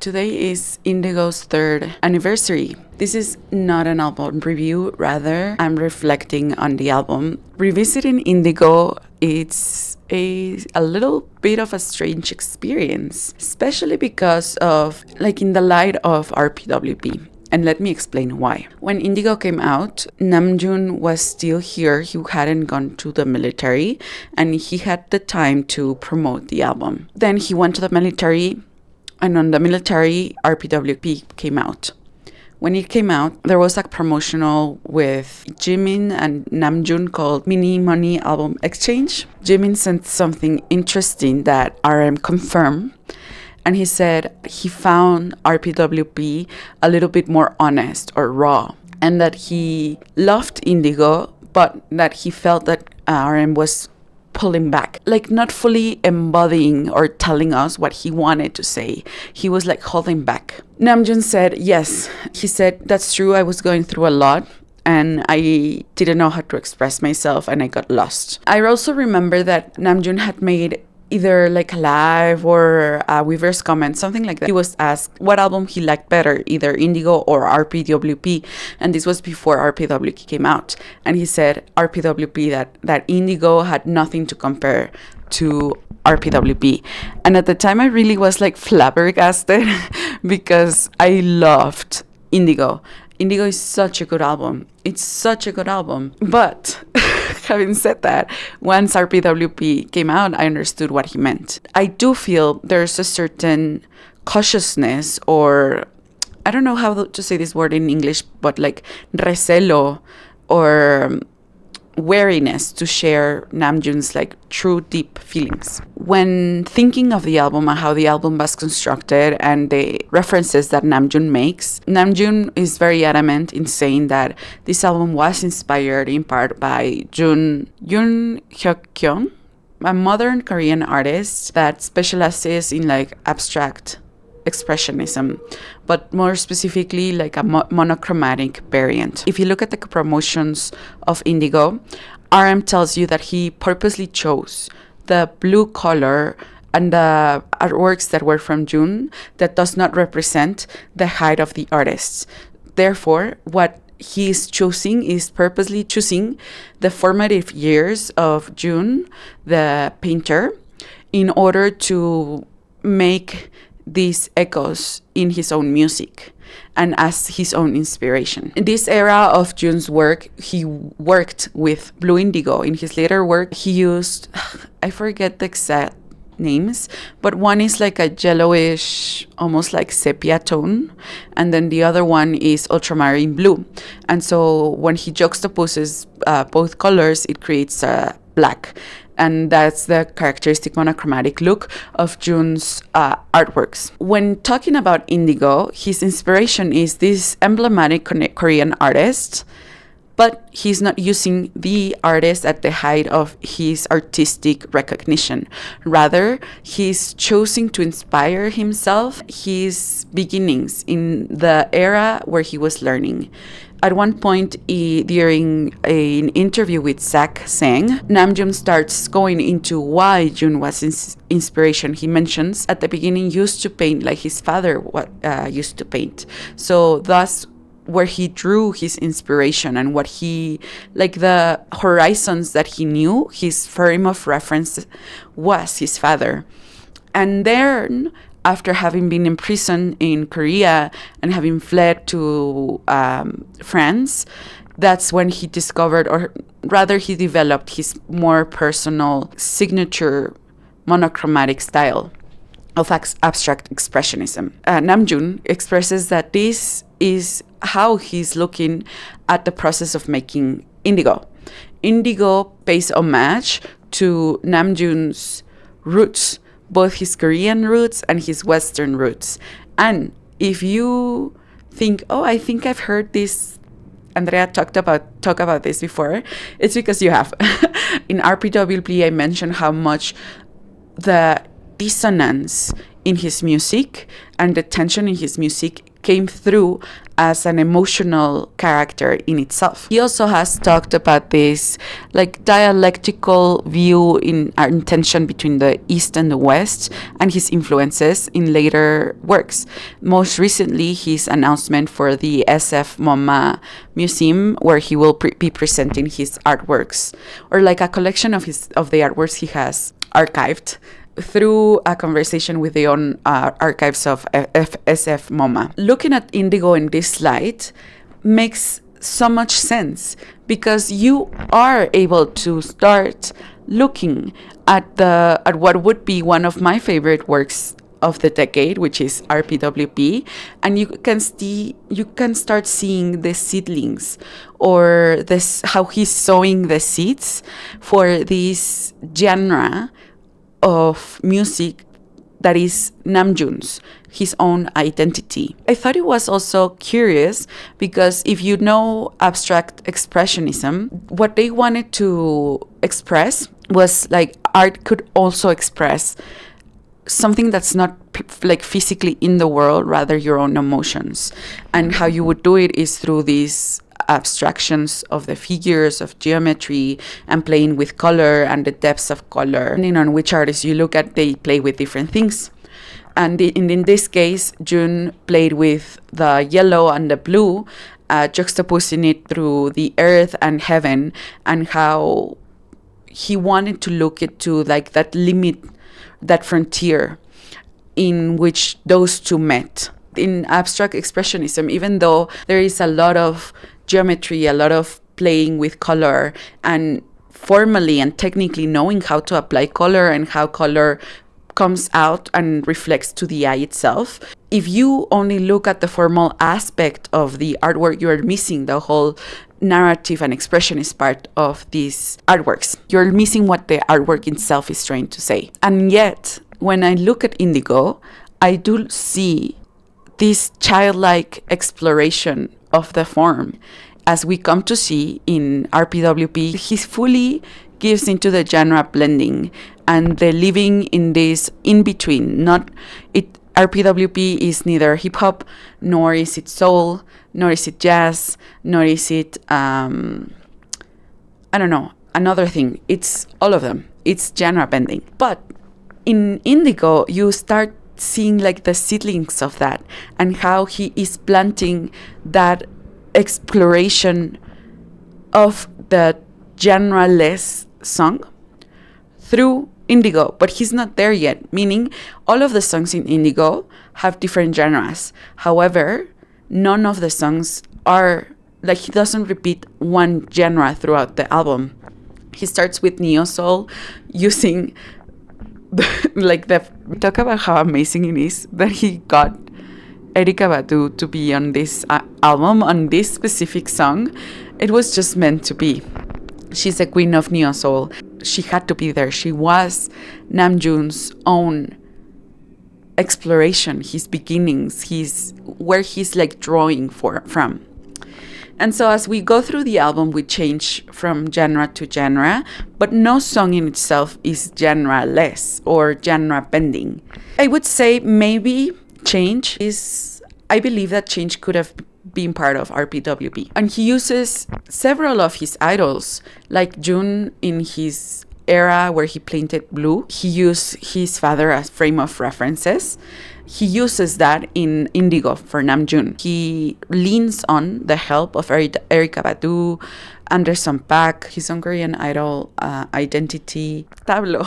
Today is Indigo's 3rd anniversary. This is not an album review, rather, I'm reflecting on the album. Revisiting Indigo, it's a little bit of a strange experience, especially because of, in the light of RPWP. And let me explain why. When Indigo came out, Namjoon was still here. He hadn't gone to the military, and he had the time to promote the album. Then he went to the military, and on the military, RPWP came out. When it came out, there was a promotional with Jimin and Namjoon called Mini Money Album Exchange. Jimin sent something interesting that RM confirmed, and he said he found RPWP a little bit more honest or raw, and that he loved Indigo, but that he felt that RM was pulling back, not fully embodying or telling us what he wanted to say. He was holding back. Namjoon said, yes, he said, that's true, I was going through a lot and I didn't know how to express myself and I got lost. I also remember that Namjoon had made either a live or a reverse comment, something like that. He was asked what album he liked better, either Indigo or RPWP, and this was before RPWP came out. And he said RPWP, that Indigo had nothing to compare to RPWP. And at the time I really was flabbergasted because I loved Indigo. Indigo is such a good album. It's such a good album. But having said that, once RPWP came out, I understood what he meant. I do feel there's a certain cautiousness, or I don't know how to say this word in English, but recelo or wariness to share Namjoon's true deep feelings. When thinking of the album and how the album was constructed and the references that Namjoon makes, Namjoon is very adamant in saying that this album was inspired in part by Yun Hyong Keun, a modern Korean artist that specializes in abstract expressionism, but more specifically a monochromatic variant. If you look at the promotions of Indigo, RM tells you that he purposely chose the blue color and the artworks that were from June that does not represent the height of the artists. Therefore, what he is choosing is purposely choosing the formative years of June, the painter, in order to make these echoes in his own music and as his own inspiration. In this era of June's work, he worked with blue indigo. In his later work, he used, I forget the exact names, but one is a yellowish, almost sepia tone, and then the other one is ultramarine blue. And so when he juxtaposes both colors, it creates black. And that's the characteristic monochromatic look of June's artworks. When talking about Indigo, his inspiration is this emblematic Korean artist, but he's not using the artist at the height of his artistic recognition. Rather, he's choosing to inspire himself, his beginnings in the era where he was learning. At one point during an interview with Zach Sang, Namjoon starts going into why June was his inspiration. He mentions at the beginning used to paint like his father used to paint. So thus where he drew his inspiration and what he, the horizons that he knew, his frame of reference was his father. And then after having been imprisoned in Korea and having fled to France, that's when he discovered, or rather he developed his more personal signature monochromatic style of abstract expressionism. Namjoon expresses that this is how he's looking at the process of making Indigo. Indigo pays homage to Namjoon's roots, both his Korean roots and his Western roots. And if you think, oh, I think I've heard this, Andrea talk about this before, it's because you have. In RPWP, I mentioned how much the dissonance in his music and the tension in his music came through as an emotional character in itself. He also has talked about this like dialectical view in our intention between the East and the West and his influences in later works. Most recently, his announcement for the SF MoMA Museum, where he will be presenting his artworks, or like a collection of the artworks he has archived through a conversation with the own archives of SF MoMA. Looking at Indigo in this light makes so much sense, because you are able to start looking at what would be one of my favorite works of the decade, which is RPWP, and you can start seeing the seedlings, or this how he's sowing the seeds for this genre of music that is Namjoon's, his own identity. I thought it was also curious because if you know abstract expressionism, what they wanted to express was like art could also express something that's not like physically in the world, rather your own emotions. And how you would do it is through these abstractions of the figures, of geometry, and playing with color and the depths of color. Depending on which artist you look at, they play with different things. And in this case, Jun played with the yellow and the blue, juxtaposing it through the earth and heaven, and how he wanted to look into like that limit, that frontier in which those two met. In abstract expressionism, even though there is a lot of geometry, a lot of playing with color, and formally and technically knowing how to apply color and how color comes out and reflects to the eye itself, if you only look at the formal aspect of the artwork, you're missing the whole narrative and expressionist part of these artworks. You're missing what the artwork itself is trying to say. And yet, when I look at Indigo, I do see this childlike exploration of the form. As we come to see in RPWP, he fully gives into the genre blending and the living in this in-between. RPWP is neither hip-hop, nor is it soul, nor is it jazz, nor is it, another thing. It's all of them. It's genre bending. But in Indigo, you start seeing like the seedlings of that, and how he is planting that exploration of the genreless song through Indigo. But he's not there yet, meaning all of the songs in Indigo have different genres. However, none of the songs are like, he doesn't repeat one genre throughout the album. He starts with neo soul, using talk about how amazing it is that he got Erykah Badu to be on this album, on this specific song. It was just meant to be. She's a queen of neo soul. She had to be there. She was Namjoon's own exploration, his beginnings, where he's like drawing from. And so as we go through the album, we change from genre to genre, but no song in itself is genre-less or genre bending. I would say maybe I believe that change could have been part of RPWP. And he uses several of his idols, like Jun in his era where he painted blue. He used his father as frame of references. He uses that in Indigo for Namjoon. He leans on the help of Erykah Badu, Anderson Paak, his own Korean idol identity, Tablo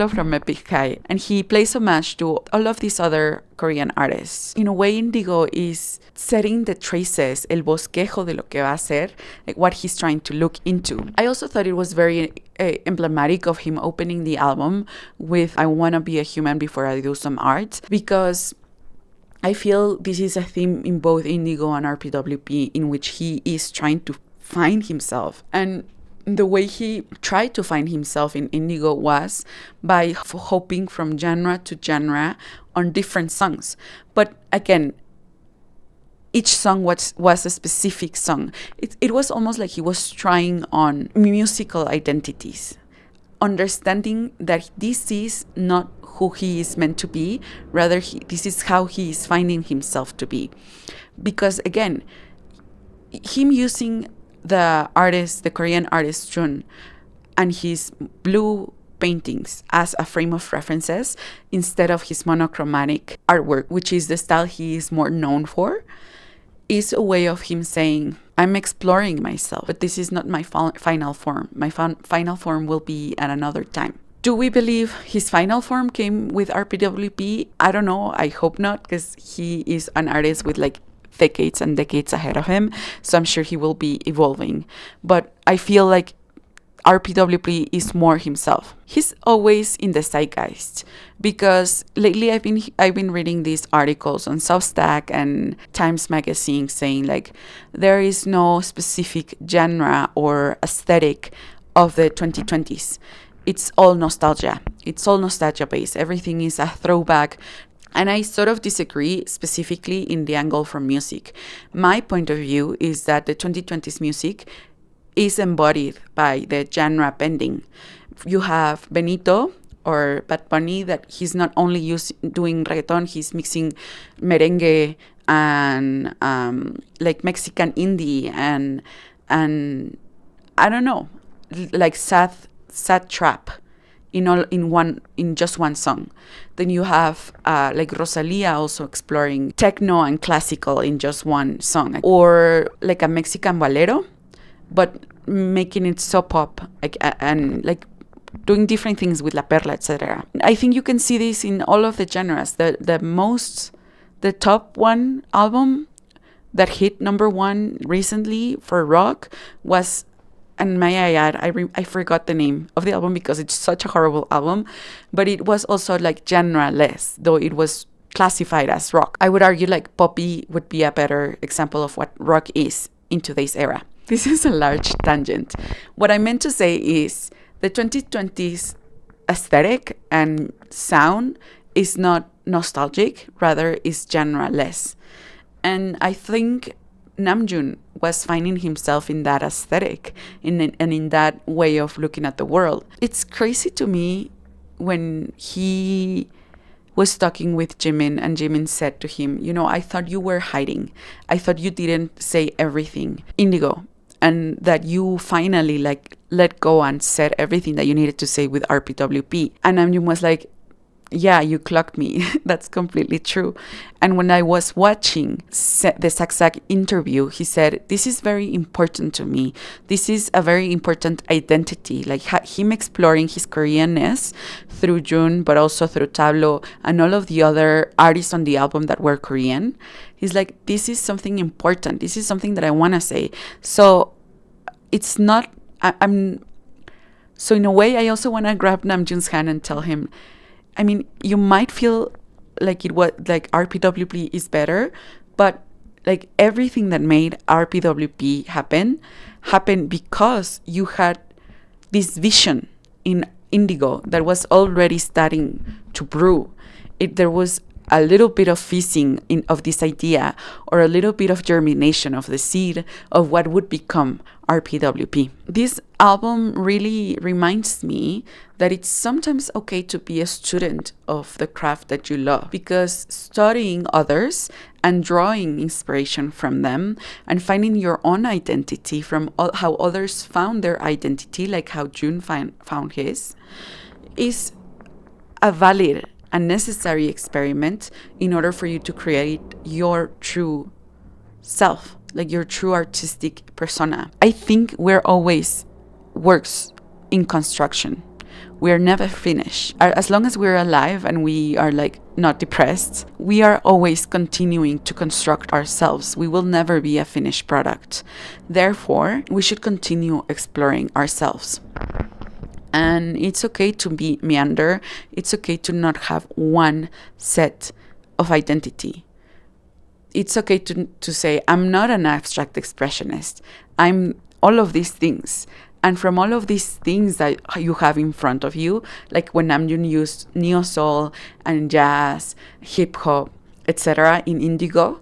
from Epic High. And he plays homage to all of these other Korean artists. In a way, Indigo is setting the traces, el bosquejo de lo que va a ser, like what he's trying to look into. I also thought it was very emblematic of him opening the album with I want to be a human before I do some art, because I feel this is a theme in both Indigo and RPWP in which he is trying to find himself. And the way he tried to find himself in Indigo was by hopping from genre to genre on different songs. But again, each song was a specific song. It was almost like he was trying on musical identities, understanding that this is not who he is meant to be. Rather, this is how he is finding himself to be. Because again, him using the Korean artist Jun, and his blue paintings as a frame of references instead of his monochromatic artwork, which is the style he is more known for, is a way of him saying, I'm exploring myself, but this is not my final form. My final form will be at another time. Do we believe his final form came with RPWP? I don't know. I hope not, because he is an artist with like decades and decades ahead of him. So I'm sure he will be evolving. But I feel like RPWP is more himself. He's always in the zeitgeist, because lately I've been reading these articles on Substack and Times Magazine saying like there is no specific genre or aesthetic of the 2020s. It's all nostalgia. It's all nostalgia based. Everything is a throwback. And I sort of disagree, specifically in the angle from music. My point of view is that the 2020s music is embodied by the genre bending. You have Benito or Bad Bunny, that he's not only doing reggaeton, he's mixing merengue and like Mexican indie and I don't know, like sad trap in just one song. Then you have like Rosalia also exploring techno and classical in just one song, or like a Mexican bolero, but making it so pop, like and like doing different things with La Perla, etc. I think you can see this in all of the genres. The top one album that hit number one recently for rock was, and may I add, I forgot the name of the album because it's such a horrible album, but it was also like genreless, though it was classified as rock. I would argue like poppy would be a better example of what rock is in today's era. This is a large tangent. What I meant to say is the 2020s aesthetic and sound is not nostalgic, rather is genreless. And I think Namjoon was finding himself in that aesthetic and in that way of looking at the world. It's crazy to me when he was talking with Jimin and Jimin said to him, you know, I thought you were hiding. I thought you didn't say everything, Indigo, and that you finally like let go and said everything that you needed to say with RPWP. And Namjoon was like, yeah, you clocked me. That's completely true. And when I was watching the Zag interview, he said, this is very important to me. This is a very important identity. Like him exploring his Koreanness through Jun, but also through Tablo and all of the other artists on the album that were Korean. He's like, this is something important. This is something that I want to say. So it's not, so in a way, I also want to grab Namjoon's hand and tell him, I mean, you might feel like it was like RPWP is better, but like everything that made RPWP happened because you had this vision in Indigo that was already starting to brew. There was a little bit of fizzing of this idea, or a little bit of germination of the seed of what would become RPWP. This album really reminds me that it's sometimes okay to be a student of the craft that you love, because studying others and drawing inspiration from them and finding your own identity from how others found their identity, like how Jun found his, is a valid and necessary experiment in order for you to create your true self, like your true artistic persona. I think we're always works in construction. We're never finished. As long as we're alive and we are like not depressed, we are always continuing to construct ourselves. We will never be a finished product. Therefore, we should continue exploring ourselves. And it's okay to be meander. It's okay to not have one set of identity. It's okay to say, I'm not an abstract expressionist. I'm all of these things. And from all of these things that you have in front of you, like when Namjoon used neo-soul and jazz, hip-hop, etc. in Indigo,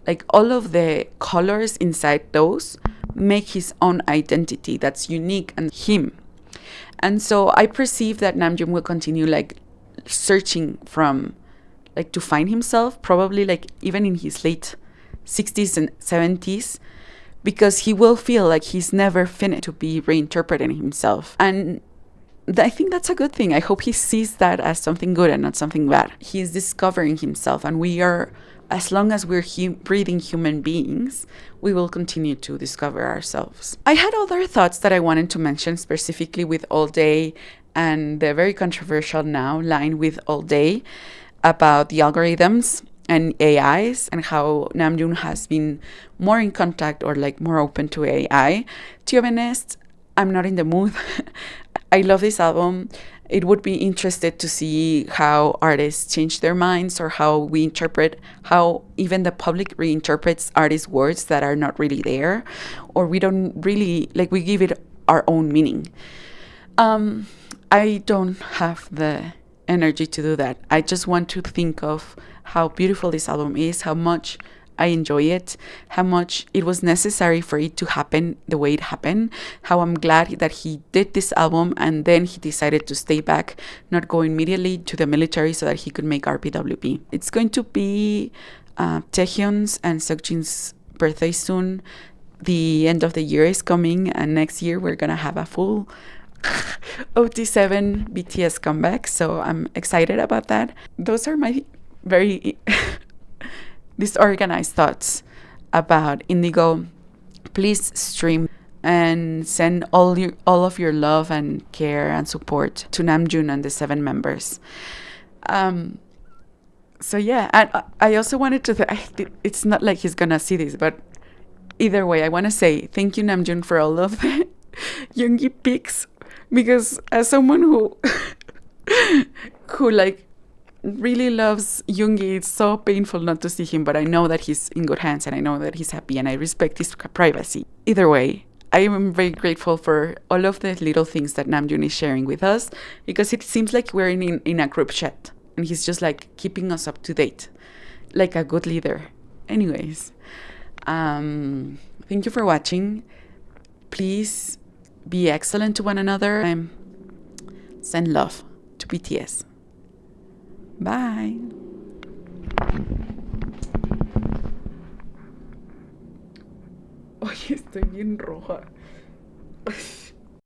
like all of the colors inside those make his own identity that's unique and him. And so I perceive that Namjoon will continue like searching from, like, to find himself, probably like even in his late 60s and 70s, because he will feel like he's never finished to be reinterpreting himself. And I think that's a good thing. I hope he sees that as something good and not something bad. He's discovering himself, and we are, as long as we're breathing human beings, we will continue to discover ourselves. I had other thoughts that I wanted to mention, specifically with All Day and the very controversial now line with All Day about the algorithms and AIs, and how Namjoon has been more in contact, or like more open to AI. To be honest, I'm not in the mood. I love this album. It would be interesting to see how artists change their minds, or how we interpret, how even the public reinterprets artists' words that are not really there, or we don't really, like, we give it our own meaning. I don't have the energy to do that. I just want to think of how beautiful this album is, how much I enjoy it, how much it was necessary for it to happen the way it happened, how I'm glad that he did this album and then he decided to stay back, not go immediately to the military so that he could make RPWP. It's going to be Taehyun's and Seokjin's birthday soon. The end of the year is coming, and next year we're gonna have a full OT7 BTS comeback, so I'm excited about that. Those are my very disorganized thoughts about Indigo. Please stream and send all of your love and care and support to Namjoon and the 7 members. So yeah, and I also wanted to it's not like he's gonna see this, but either way, I want to say thank you, Namjoon, for all of the Yoongi pics, because as someone who like really loves Yoongi, it's so painful not to see him, but I know that he's in good hands, and I know that he's happy, and I respect his privacy. Either way, I am very grateful for all of the little things that Namjoon is sharing with us, because it seems like we're in a group chat, and he's just like keeping us up to date, like a good leader. Anyways, thank you for watching. Please be excellent to one another. Send love to BTS. Bye. Oye, estoy bien roja.